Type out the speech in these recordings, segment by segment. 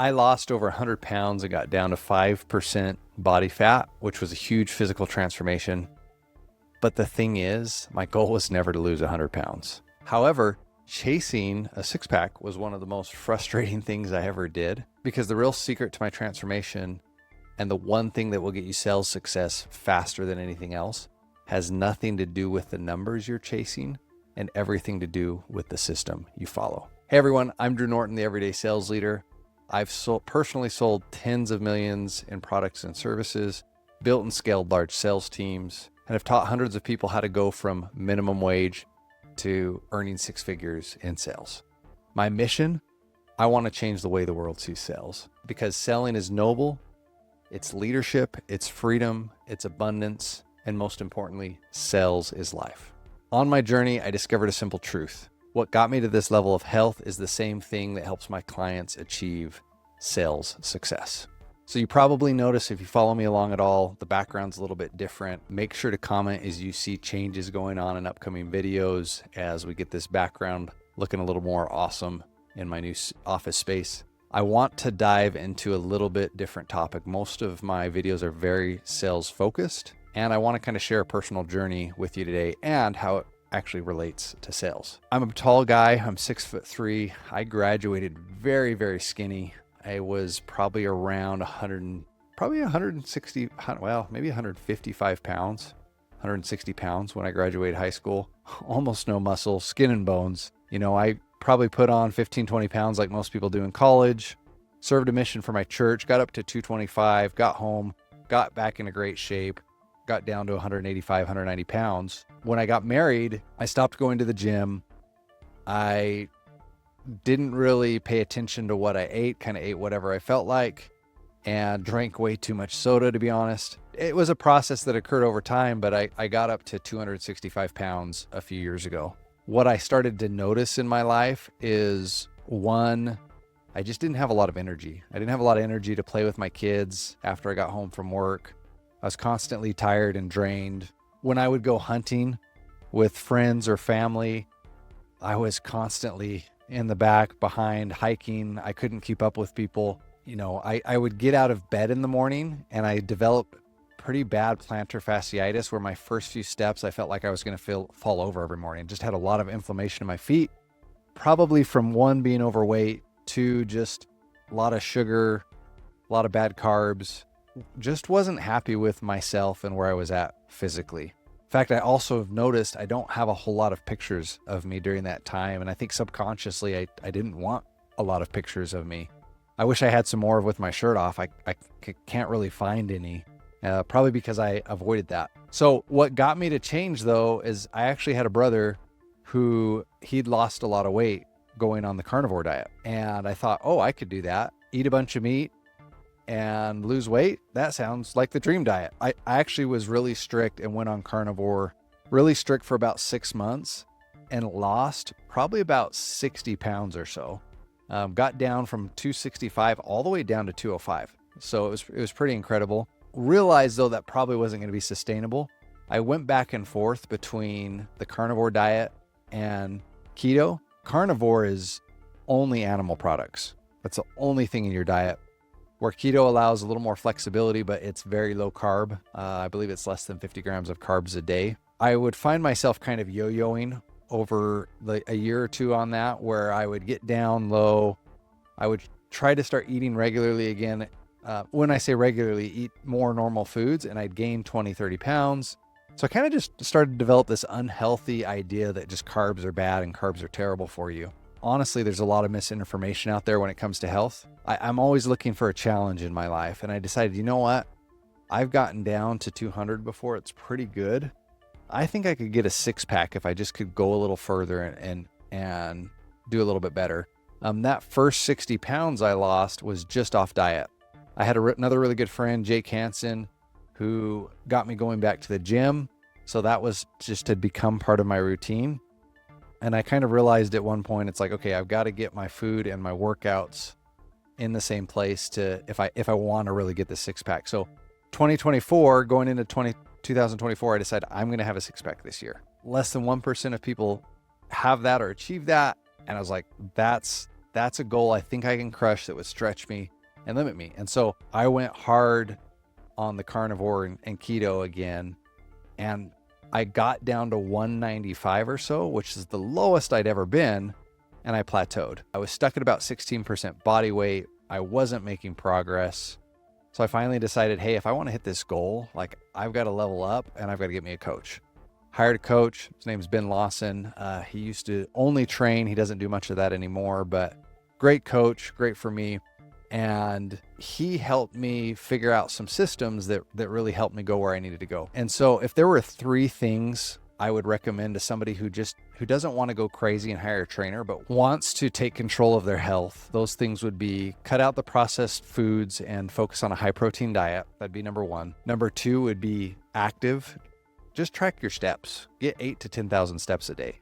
I lost over 100 pounds and got down to 5% body fat, which was a huge physical transformation. But the thing is, my goal was never to lose 100 pounds. However, chasing a six-pack was one of the most frustrating things I ever did, because the real secret to my transformation, and the one thing that will get you sales success faster than anything else, has nothing to do with the numbers you're chasing and everything to do with the system you follow. Hey everyone, I'm Drew Norton, the Everyday Sales Leader. I've personally sold tens of millions in products and services, built and scaled large sales teams, and have taught hundreds of people how to go from minimum wage to earning six figures in sales. My mission, I want to change the way the world sees sales, because selling is noble, it's leadership, it's freedom, it's abundance, and most importantly, sales is life. On my journey, I discovered a simple truth. What got me to this level of health is the same thing that helps my clients achieve sales success. So you probably notice, if you follow me along at all, the background's a little bit different. Make sure to comment as you see changes going on in upcoming videos as we get this background looking a little more awesome in my new office space. I want to dive into a little bit different topic. Most of my videos are very sales focused, and I want to kind of share a personal journey with you today and how it actually relates to sales. I'm a tall guy. I'm 6'3". I graduated very, very skinny. I was probably around 160, well, maybe 155 pounds, 160 pounds when I graduated high school. Almost no muscle, skin and bones. You know, I probably put on 15, 20 pounds like most people do in college, served a mission for my church, got up to 225, got home, got back into great shape, got down to 185, 190 pounds. When I got married, I stopped going to the gym. I didn't really pay attention to what I ate, kind of ate whatever I felt like, and drank way too much soda, to be honest. It was a process that occurred over time, but I got up to 265 pounds a few years ago. What I started to notice in my life is, one, I just didn't have a lot of energy. I didn't have a lot of energy to play with my kids after I got home from work. I was constantly tired and drained. When I would go hunting with friends or family, I was constantly in the back behind hiking. I couldn't keep up with people. You know, I would get out of bed in the morning and I developed pretty bad plantar fasciitis, where my first few steps, I felt like I was going to fall over every morning. Just had a lot of inflammation in my feet, probably from one, being overweight, two, just a lot of sugar, a lot of bad carbs. Just wasn't happy with myself and where I was at physically. In fact, I also have noticed I don't have a whole lot of pictures of me during that time. And I think subconsciously, I didn't want a lot of pictures of me. I wish I had some more with my shirt off. I can't really find any, probably because I avoided that. So what got me to change, though, is I actually had a brother who he'd lost a lot of weight going on the carnivore diet. And I thought, oh, I could do that. Eat a bunch of meat and lose weight. That sounds like the dream diet. I actually was really strict and went on carnivore, really strict for about 6 months, and lost probably about 60 pounds or so. Got down from 265 all the way down to 205. So it was pretty incredible. Realized though that probably wasn't going to be sustainable. I went back and forth between the carnivore diet and keto. Carnivore is only animal products. That's the only thing in your diet. Where keto allows a little more flexibility, but it's very low carb. I believe it's less than 50 grams of carbs a day. I would find myself kind of yo-yoing over a year or two on that, where I would get down low. I would try to start eating regularly again. When I say regularly, eat more normal foods, and I'd gain 20, 30 pounds. So I kind of just started to develop this unhealthy idea that just carbs are bad and carbs are terrible for you. Honestly, there's a lot of misinformation out there when it comes to health. I'm always looking for a challenge in my life. And I decided, you know what? I've gotten down to 200 before. It's pretty good. I think I could get a six pack if I just could go a little further and do a little bit better. That first 60 pounds I lost was just off diet. I had another really good friend, Jake Hansen, who got me going back to the gym. So that was just to become part of my routine. And I kind of realized at one point, it's like, okay, I've got to get my food and my workouts in the same place to, if I want to really get the six pack. So 2024, going into 2024, I decided I'm going to have a six pack this year. Less than 1% of people have that or achieve that. And I was like, that's that's a goal I think I can crush that would stretch me and limit me. And so I went hard on the carnivore and keto again, and I got down to 195 or so, which is the lowest I'd ever been, and I plateaued. I was stuck at about 16% body weight. I wasn't making progress. So I finally decided, hey, if I want to hit this goal, like, I've got to level up and I've got to get me a coach. Hired a coach. His name's Ben Lawson. He used to only train. He doesn't do much of that anymore, but great coach, great for me. And he helped me figure out some systems that really helped me go where I needed to go. And so if there were 3 things I would recommend to somebody who doesn't want to go crazy and hire a trainer, but wants to take control of their health, those things would be cut out the processed foods and focus on a high protein diet. That'd be number 1. Number 2 would be active. Just track your steps. Get 8,000 to 10,000 steps a day.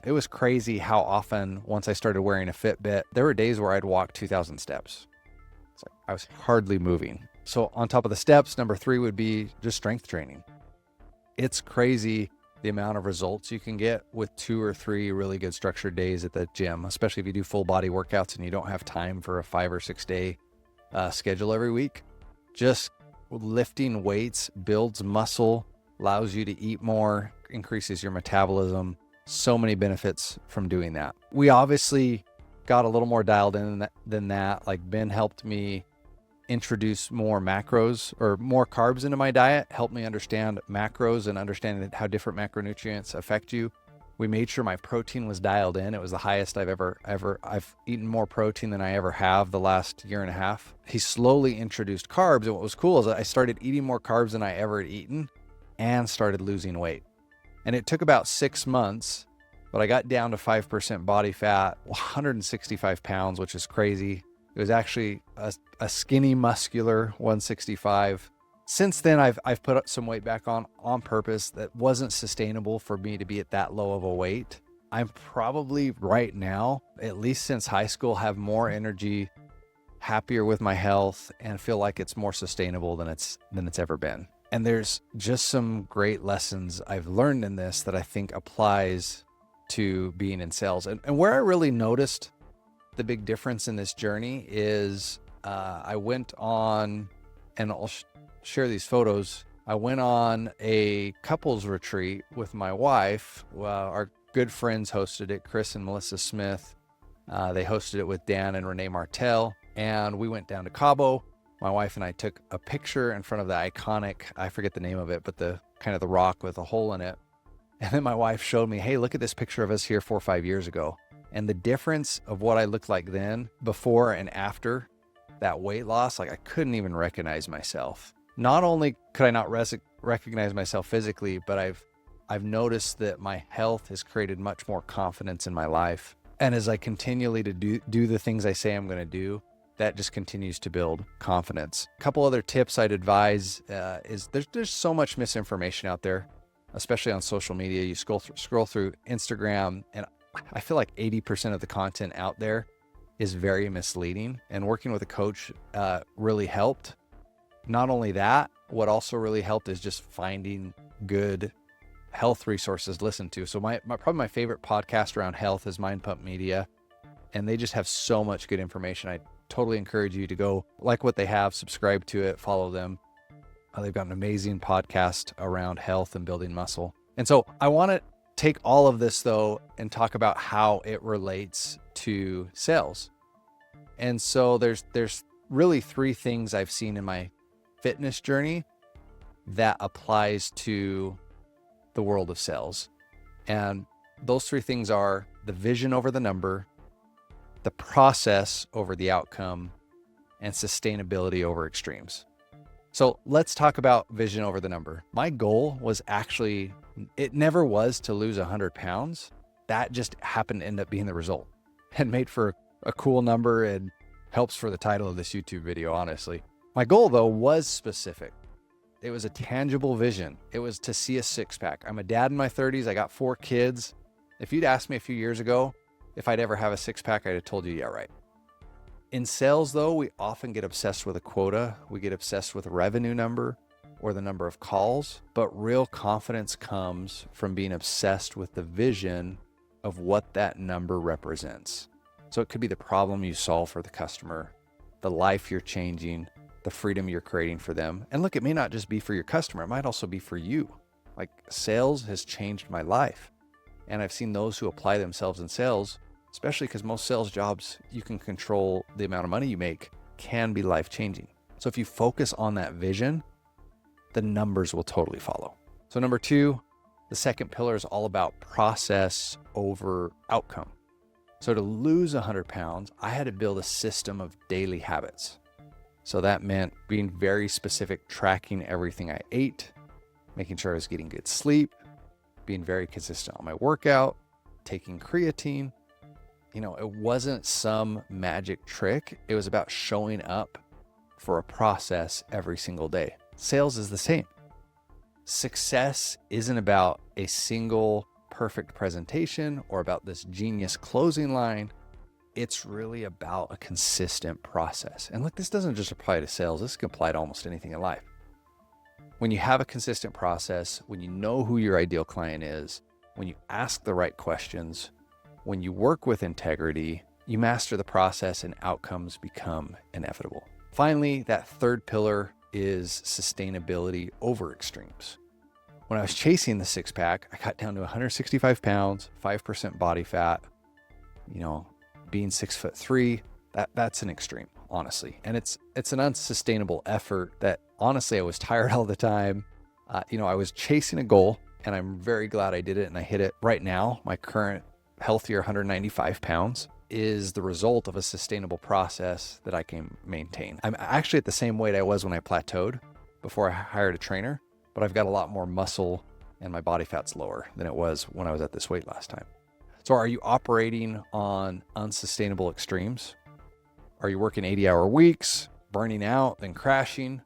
It was crazy how often, once I started wearing a Fitbit, there were days where I'd walk 2,000 steps. It's like I was hardly moving. So on top of the steps, number 3 would be just strength training. It's crazy the amount of results you can get with 2 or 3 really good structured days at the gym, especially if you do full body workouts and you don't have time for a 5 or 6 day schedule every week. Just lifting weights builds muscle, allows you to eat more, increases your metabolism. So many benefits from doing that. We obviously got a little more dialed in than that. Like, Ben helped me introduce more macros or more carbs into my diet, helped me understand macros and understanding how different macronutrients affect you. We made sure my protein was dialed in. It was the highest I've eaten more protein than I ever have the last year and a half. He slowly introduced carbs. And what was cool is I started eating more carbs than I ever had eaten and started losing weight. And it took about 6 months, but I got down to 5% body fat, 165 pounds, which is crazy. It was actually a skinny, muscular 165. Since then, I've put some weight back on purpose that wasn't sustainable for me to be at that low of a weight. I'm probably right now, at least since high school, have more energy, happier with my health, and feel like it's more sustainable than it's ever been. And there's just some great lessons I've learned in this that I think applies to being in sales. And where I really noticed the big difference in this journey is I went on, and I'll share these photos. I went on a couples retreat with my wife. Our good friends hosted it, Chris and Melissa Smith. They hosted it with Dan and Renee Martel. And we went down to Cabo. My wife and I took a picture in front of the iconic, I forget the name of it, but the kind of the rock with a hole in it. And then my wife showed me, hey, look at this picture of us here 4 or 5 years ago. And the difference of what I looked like then, before and after that weight loss, like, I couldn't even recognize myself. Not only could I not recognize myself physically, but I've noticed that my health has created much more confidence in my life. And as I continually to do the things I say I'm going to do, that just continues to build confidence. A couple other tips I'd advise is there's so much misinformation out there, especially on social media. You scroll through Instagram, and I feel like 80% of the content out there is very misleading, and working with a coach really helped. Not only that, what also really helped is just finding good health resources to listen to. So probably my favorite podcast around health is Mind Pump Media, and they just have so much good information. I totally encourage you to go like what they have, subscribe to it, follow them. They've got an amazing podcast around health and building muscle. And so I want to take all of this though and talk about how it relates to sales. And so there's really 3 things I've seen in my fitness journey that applies to the world of sales. And those 3 things are the vision over the number, the process over the outcome, and sustainability over extremes. So let's talk about vision over the number. My goal was actually, it never was to lose 100 pounds. That just happened to end up being the result, and made for a cool number and helps for the title of this YouTube video, honestly. My goal though was specific. It was a tangible vision. It was to see a 6-pack. I'm a dad in my 30s. I got 4 kids. If you'd asked me a few years ago if I'd ever have a 6-pack, I'd have told you, yeah, right. In sales though, we often get obsessed with a quota. We get obsessed with a revenue number or the number of calls, but real confidence comes from being obsessed with the vision of what that number represents. So it could be the problem you solve for the customer, the life you're changing, the freedom you're creating for them. And look, it may not just be for your customer, it might also be for you. Like, sales has changed my life. And I've seen those who apply themselves in sales, especially because most sales jobs, you can control the amount of money you make, can be life-changing. So if you focus on that vision, the numbers will totally follow. So number 2, the second pillar is all about process over outcome. So to lose 100 pounds, I had to build a system of daily habits. So that meant being very specific, tracking everything I ate, making sure I was getting good sleep, being very consistent on my workout, taking creatine. It wasn't some magic trick. It was about showing up for a process every single day. Sales is the same. Success isn't about a single perfect presentation or about this genius closing line. It's really about a consistent process. And look, this doesn't just apply to sales. This can apply to almost anything in life. When you have a consistent process, when you know who your ideal client is, when you ask the right questions, when you work with integrity, you master the process and outcomes become inevitable. Finally, that third pillar is sustainability over extremes. When I was chasing the six pack, I got down to 165 pounds, 5% body fat, being 6'3", that's an extreme, honestly. And it's an unsustainable effort that honestly, I was tired all the time. I was chasing a goal and I'm very glad I did it and I hit it. Right now, my current healthier 195 pounds is the result of a sustainable process that I can maintain. I'm actually at the same weight I was when I plateaued before I hired a trainer, but I've got a lot more muscle and my body fat's lower than it was when I was at this weight last time. So are you operating on unsustainable extremes? Are you working 80-hour weeks, burning out, then crashing?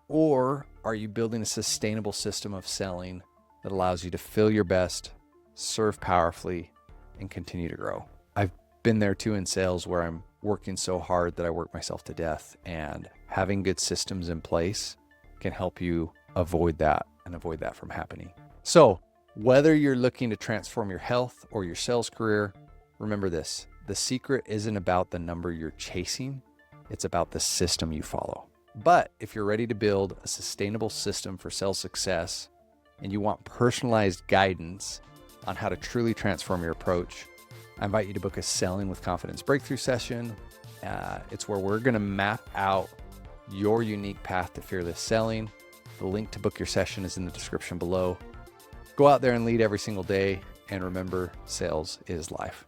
Or are you building a sustainable system of selling that allows you to feel your best, serve powerfully, and continue to grow? I've been there too in sales where I'm working so hard that I work myself to death, and having good systems in place can help you avoid that and avoid that from happening. So whether you're looking to transform your health or your sales career, remember this: the secret isn't about the number you're chasing, it's about the system you follow. But if you're ready to build a sustainable system for sales success and you want personalized guidance on how to truly transform your approach, I invite you to book a Selling with Confidence breakthrough session. It's where we're going to map out your unique path to fearless selling. The link to book your session is in the description below. Go out there and lead every single day. And remember, sales is life.